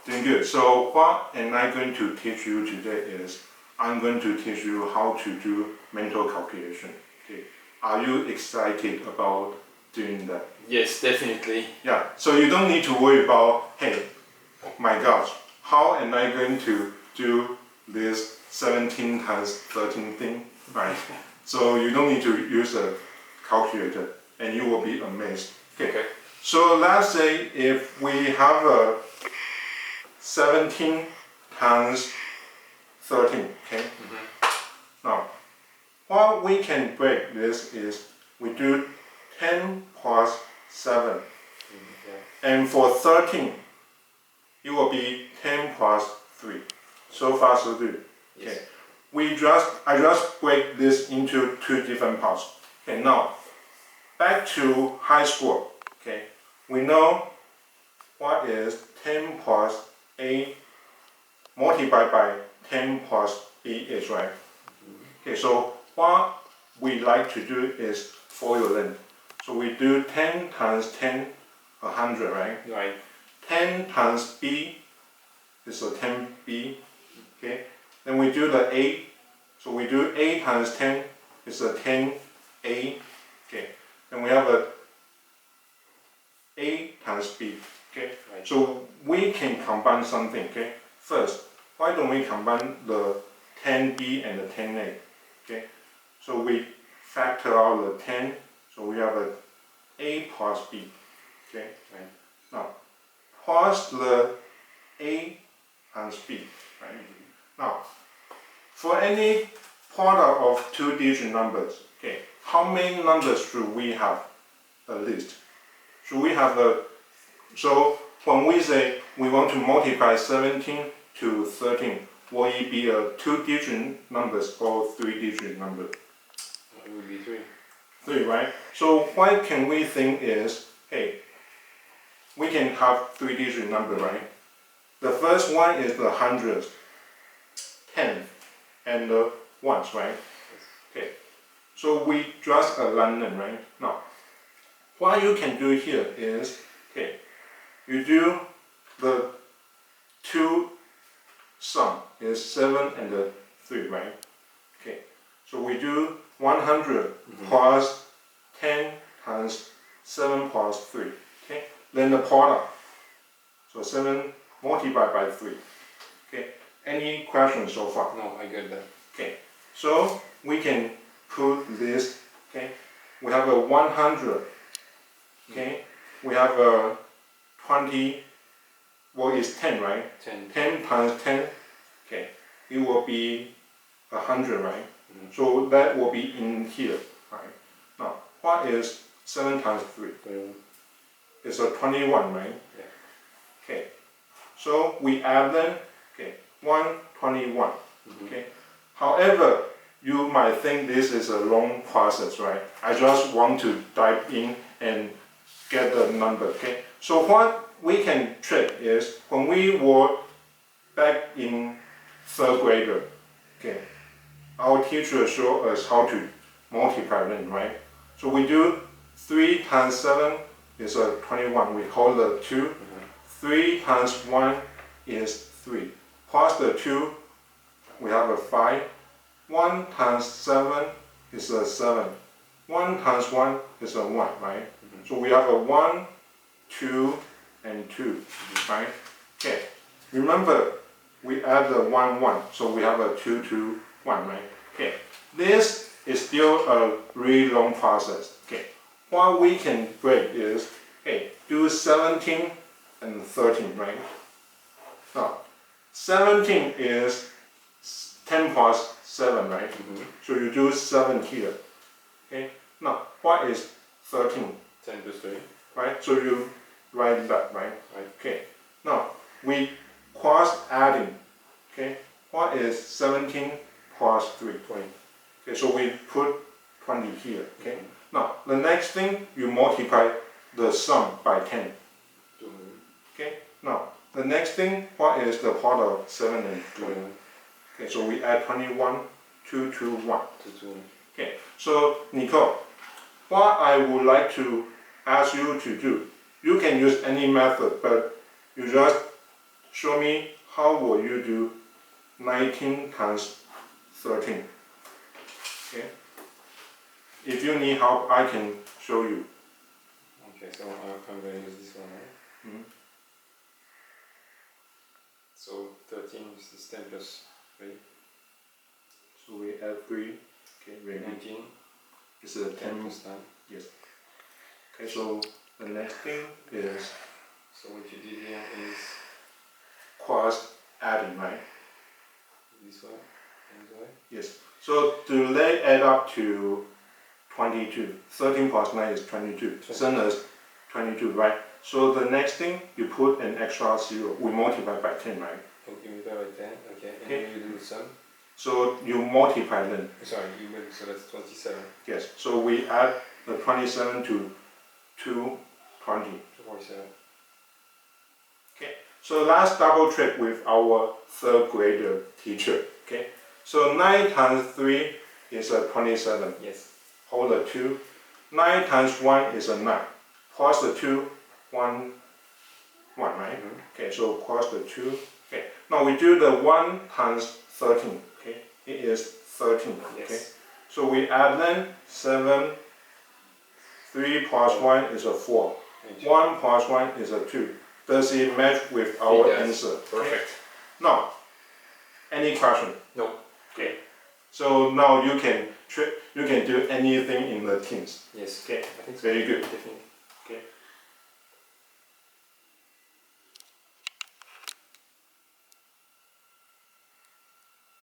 Doing good. So what am I going to teach you today is I'm going to teach you how to do mental calculation. Okay. Are you excited about doing that? Yes, definitely. Yeah. So you don't need to worry about, hey, my gosh, how am I going to do this 17 times 13 thing, right? So you don't need to use a calculator and you will be amazed. Okay. So let's say if we have a 17 times 13, okay? Now, what we can break this is we do 10 plus 7. And for 13, it will be 10 plus 3. So far, so good. Yes. Okay. I just break this into two different parts. Okay, now, back to high school. Okay, we know what is 10 plus A multiplied by 10 plus B is, right? Okay, so what we like to do is for your length. So we do 10 times 10, 100, right? Right. 10 times B is a 10B, okay? Then we do the A, so we do A times 10 is a 10A, okay? Then we have a A times B, okay? Right. So we can combine something, okay? First, why don't we combine the 10B and the 10A, okay? So we factor out the 10, so we have a A plus B, okay? Right. Now, plus the A times B, right? Now, for any product of two-digit numbers, okay, how many numbers should we have at least? Should we have so when we say we want to multiply 17 to 13, will it be a two-digit numbers or three-digit number? It would be 3. 3, right? So what can we think is, hey, we can have three-digit number, right? The first one is the hundreds, 10, and the ones, right? Okay. So we just a random, right? Now, what you can do here is, okay, you do the two sum is 7 and the 3, right? Okay. So we do 100 plus 10 times 7 plus 3. Okay. Then the product. So 7 multiplied by 3. Okay. Any questions so far? No, I get that. Okay. So we can put this. Okay. We have a 100. Okay. We have a 20. Well, it's 10, right? 10. 10 times 10. Okay. It will be 100, right? So that will be in here, right? Now, what is 7 times 3? 21. It's a 21, right? Yeah. Okay. So we add them. Okay. 121. Okay. However, you might think this is a long process, right? I just want to dive in and get the number. Okay. So what we can trick is when we were back in 3rd grader. Okay. Our teacher showed us how to multiply them, right? So we do 3 times 7 is a 21. We hold the 2. 3 times 1 is 3. Plus the 2, we have a 5. 1 times 7 is a 7. 1 times 1 is a 1, right? So we have a 1, 2, and 2, right? Okay. Remember, we add the 1, 1. So we have a 2, 2, 1, right? Okay. This is still a really long process. Okay. What we can break is, okay, do 17 and 13, right? Now, 17 is 10 plus 7, right? So you do 7 here. Okay. Now, what is 13? 10 plus 3. Right? So you write that, right? Right. Okay. Now, we cross adding. Okay. What is 17 plus 3? 20. Okay, so we put 20 here. Okay. Now, the next thing, you multiply the sum by 10. 200. Okay. Now, the next thing, what is the product of 7 and 3? 21. Okay, so we add 21, 2, 2, 1. 2, 2. Okay, so Nicole, what I would like to ask you to do, you can use any method, but you just show me how will you do 19 times 13. Okay. If you need help, I can show you. Okay, so I'm going to use this one, right? Mhm. So 13 is 10 plus 3. So we add 3. Okay, maybe 19. it's a 10 10. plus 9. Yes. Okay, so the next thing is So what you did here is cross adding, right? this one and this way. Yes. So do they add up to 22? 13 plus 9 is 22. Same as 22, right? So the next thing, you put an extra 0. We multiply by 10, right? Okay, you divide by 10, okay, and Okay. then you do the sum. So you multiply them. Sorry, you made, so that's 27. Yes. So we add the 27 to 220. 47. So let's double check with our third grader teacher. Okay. So 9 times 3 is a 27. Yes. Hold the 2. 9 times 1 is a 9. Cross the 2, 1, right? Okay, so cross the 2. Okay. Now we do the 1 times 13. Okay. It is 13. Yes. Okay. So we add them 7. 3 plus 1 is a 4. 1 plus 1 is a 2. Does it match with our It does. answer? Perfect. Now, any question? No. Okay. So now you can do anything in the teams. Yes. Okay. I think so. Very good. Definitely. Okay.